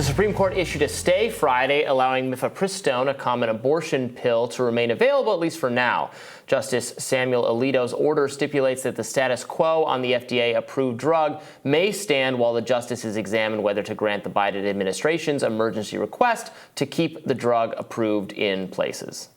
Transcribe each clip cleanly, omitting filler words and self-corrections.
The Supreme Court issued a stay Friday, allowing Mifepristone, a common abortion pill, to remain available, at least for now. Justice Samuel Alito's order stipulates that the status quo on the FDA-approved drug may stand while the justices examine whether to grant the Biden administration's emergency request to keep the drug approved in places.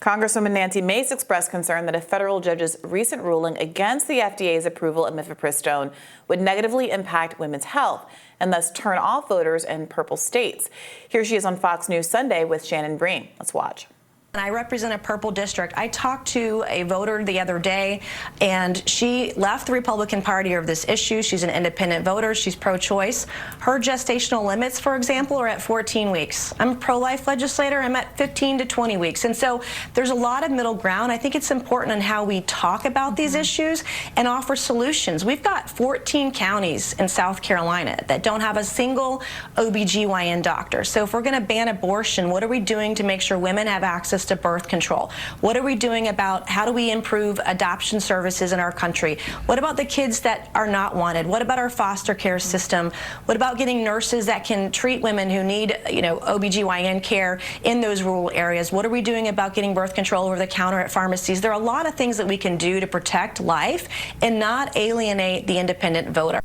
Congresswoman Nancy Mace expressed concern that a federal judge's recent ruling against the FDA's approval of Mifepristone would negatively impact women's health and thus turn off voters in purple states. Here she is on Fox News Sunday with Shannon Breen. Let's watch. And I represent a purple district. I talked to a voter the other day, and she left the Republican Party over this issue. She's an independent voter. She's pro-choice. Her gestational limits, for example, are at 14 weeks. I'm a pro-life legislator. I'm at 15 to 20 weeks. And so there's a lot of middle ground. I think it's important in how we talk about these issues and offer solutions. We've got 14 counties in South Carolina that don't have a single OBGYN doctor. So if we're going to ban abortion, what are we doing to make sure women have access to birth control? What are we doing about how do we improve adoption services in our country? What about the kids that are not wanted? What about our foster care system? What about getting nurses that can treat women who need, OBGYN care in those rural areas? What are we doing about getting birth control over the counter at pharmacies? There are a lot of things that we can do to protect life and not alienate the independent voter.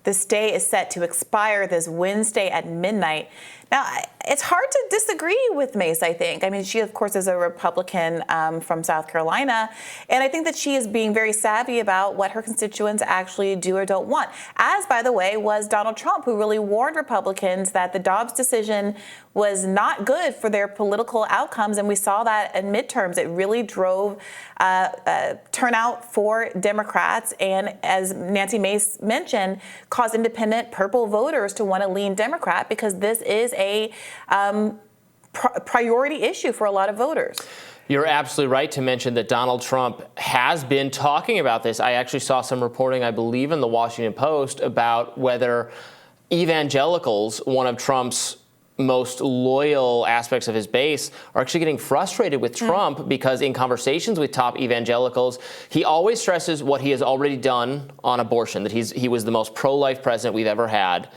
The stay is set to expire this Wednesday at midnight. Now, it's hard to disagree with Mace, I think. I mean, she, of course, is a Republican from South Carolina, and I think that she is being very savvy about what her constituents actually do or don't want, as, by the way, was Donald Trump, who really warned Republicans that the Dobbs decision was not good for their political outcomes, and we saw that in midterms. It really drove turnout for Democrats, and as Nancy Mace mentioned, caused independent purple voters to want to lean Democrat because this is a priority issue for a lot of voters. You're absolutely right to mention that Donald Trump has been talking about this. I actually saw some reporting, I believe, in the Washington Post about whether evangelicals, one of Trump's most loyal aspects of his base, are actually getting frustrated with Trump because in conversations with top evangelicals, he always stresses what he has already done on abortion, that he was the most pro-life president we've ever had.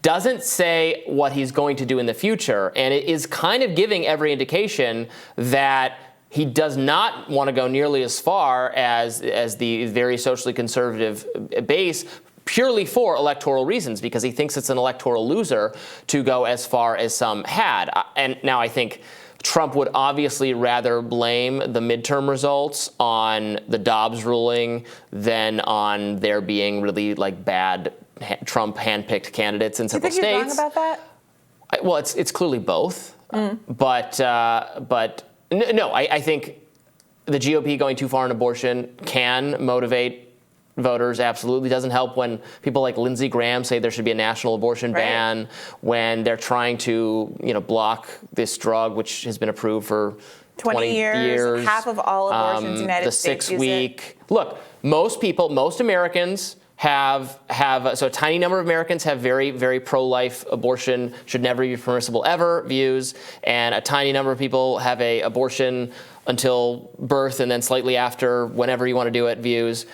Doesn't say what he's going to do in the future, and it is kind of giving every indication that he does not want to go nearly as far as the very socially conservative base, purely for electoral reasons, because he thinks it's an electoral loser to go as far as some had. And now I think Trump would obviously rather blame the midterm results on the Dobbs ruling than on there being really bad Trump handpicked candidates in several states. Do you think he's wrong about that? Well, it's clearly both. But no, I think the GOP going too far in abortion can motivate voters. Absolutely doesn't help when people like Lindsey Graham say there should be a national abortion ban, when they're trying to block this drug which has been approved for 20 years. Half of all abortions in the United States. The 6-week. Look, most Americans have so a tiny number of Americans have very, very pro-life, abortion should never be permissible ever views, and a tiny number of people have a abortion until birth and then slightly after, whenever you want to do it, views.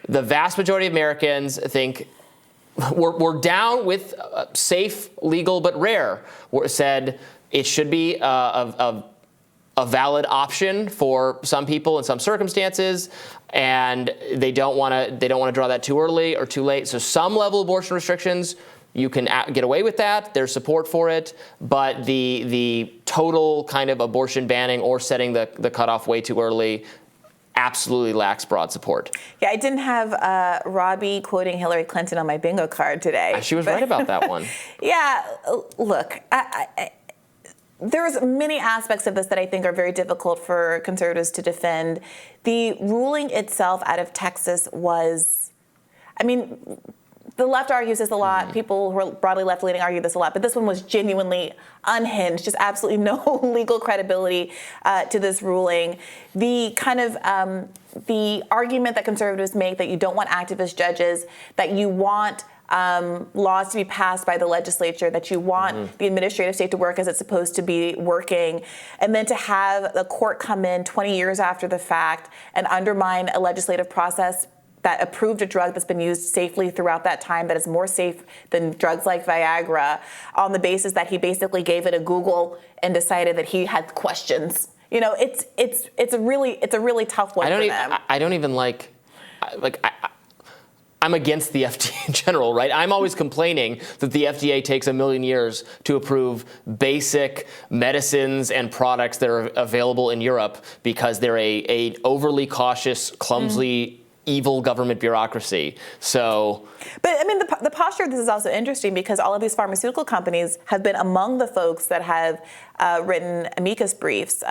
The vast majority of Americans think we're down with safe, legal, but rare. Said it should be a valid option for some people in some circumstances, and they don't want to draw that too early or too late. So some level of abortion restrictions, you can get away with that. There's support for it, but the total kind of abortion banning or setting the cutoff way too early absolutely lacks broad support. Yeah, I didn't have Robby quoting Hillary Clinton on my bingo card today. She was right about that one. Yeah, look, there's many aspects of this that I think are very difficult for conservatives to defend. The ruling itself out of Texas was, the left argues this a lot. People who are broadly left-leaning argue this a lot. But this one was genuinely unhinged, just absolutely no legal credibility to this ruling. The kind of the argument that conservatives make that you don't want activist judges, that you want laws to be passed by the legislature, that you want the administrative state to work as it's supposed to be working, and then to have the court come in 20 years after the fact and undermine a legislative process that approved a drug that's been used safely throughout that time, that is more safe than drugs like Viagra, on the basis that he basically gave it a Google and decided that he had questions. You know, it's a really tough one for them. I don't even I'm against the FDA in general, right? I'm always complaining that the FDA takes a million years to approve basic medicines and products that are available in Europe because they're a overly cautious, clumsily evil government bureaucracy. So, but I mean, the posture of this is also interesting because all of these pharmaceutical companies have been among the folks that have written amicus briefs,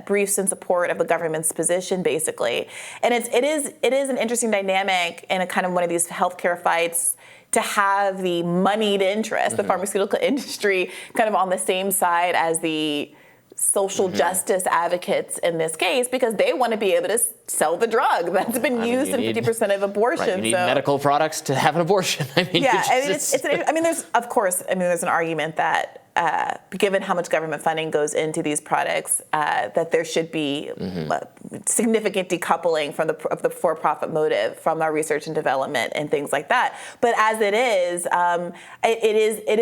briefs in support of the government's position, basically. And it is an interesting dynamic in a kind of one of these healthcare fights to have the moneyed interest, the pharmaceutical industry, kind of on the same side as the social justice advocates in this case, because they want to be able to sell the drug that's been used in 50% of abortions. Right, you need medical products to have an abortion. I mean, there's an argument that given how much government funding goes into these products, that there should be significant decoupling from of the for-profit motive from our research and development and things like that. But as it is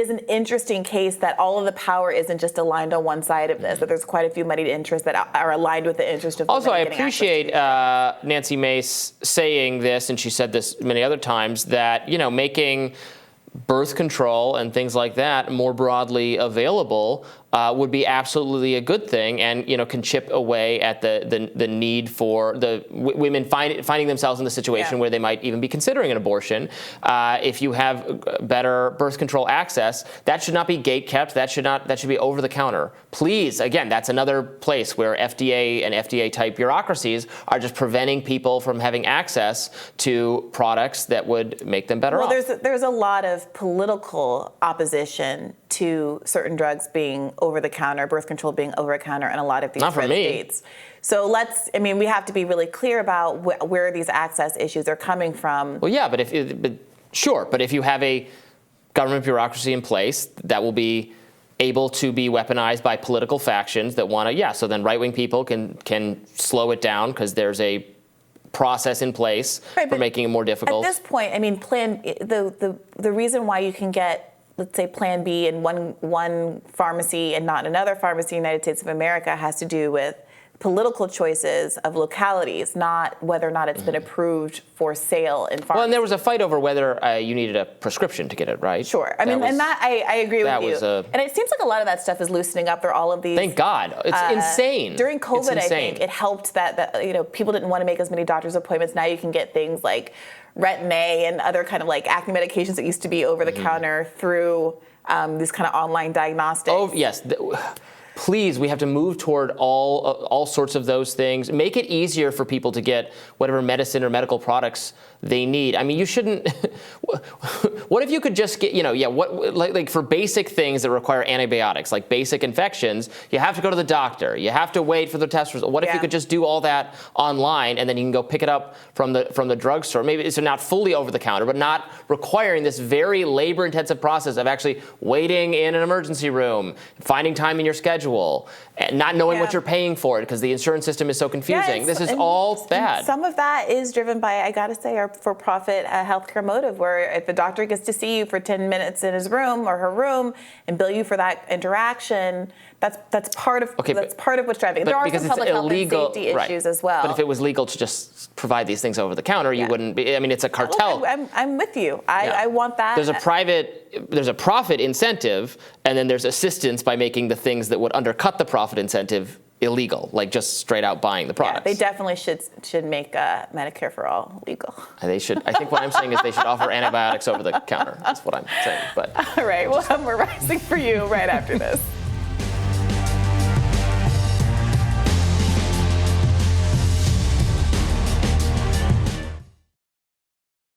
an interesting case that all of the power isn't just aligned on one side of this, that there's quite a few moneyed interests that are aligned with the interest of also, I appreciate Nancy Mace saying this, and she said this many other times, that, you know, making birth control and things like that more broadly available would be absolutely a good thing, and, you know, can chip away at the need for the women finding themselves in the situation where they might even be considering an abortion. If you have better birth control access, that should not be gate kept. That should be over the counter. Please, again, that's another place where FDA and FDA type bureaucracies are just preventing people from having access to products that would make them better off. Well, there's a lot of political opposition to certain drugs being over the counter, birth control being over the counter in a lot of these red states. So we have to be really clear about where these access issues are coming from. Well, yeah, but if you have a government bureaucracy in place that will be able to be weaponized by political factions that want to, so then right-wing people can slow it down because there's a process in place for making it more difficult. At this point, I mean, the reason why you can get, let's say, Plan B in one pharmacy and not another pharmacy in the United States of America has to do with political choices of localities, not whether or not it's been approved for sale in pharmacies. Well, and there was a fight over whether you needed a prescription to get it, right? Sure. I agree with you. And it seems like a lot of that stuff is loosening up. There are all of these. Thank God. It's insane. During COVID, I think it helped that people didn't want to make as many doctor's appointments. Now you can get things like Retin-A and other kind of like acne medications that used to be over the counter through these kind of online diagnostics. Oh, yes. Please, we have to move toward all sorts of those things. Make it easier for people to get whatever medicine or medical products they need. I mean, you shouldn't. What if you could just get, like for basic things that require antibiotics, like basic infections, you have to go to the doctor. You have to wait for the test result. What if you could just do all that online and then you can go pick it up from the drugstore? Maybe it's not fully over the counter, but not requiring this very labor-intensive process of actually waiting in an emergency room, finding time in your schedule, and not knowing what you're paying for it because the insurance system is so confusing. This is all bad. Some of that is driven by, I got to say, our for-profit healthcare motive, where if the doctor gets to see you for 10 minutes in his room or her room and bill you for that interaction, that's part of what's driving it. There are some public health and safety issues as well. But if it was legal to just provide these things over the counter, you wouldn't be. I mean, it's a cartel. Well, I'm with you. I want that. There's a profit incentive, and then there's assistance by making the things that would undercut the profit incentive illegal, like just straight out buying the products. Yeah, they definitely should make Medicare for all legal. They should. I think what I'm saying is they should offer antibiotics over the counter. That's what I'm saying. But all right, well, we're rising for you right after this.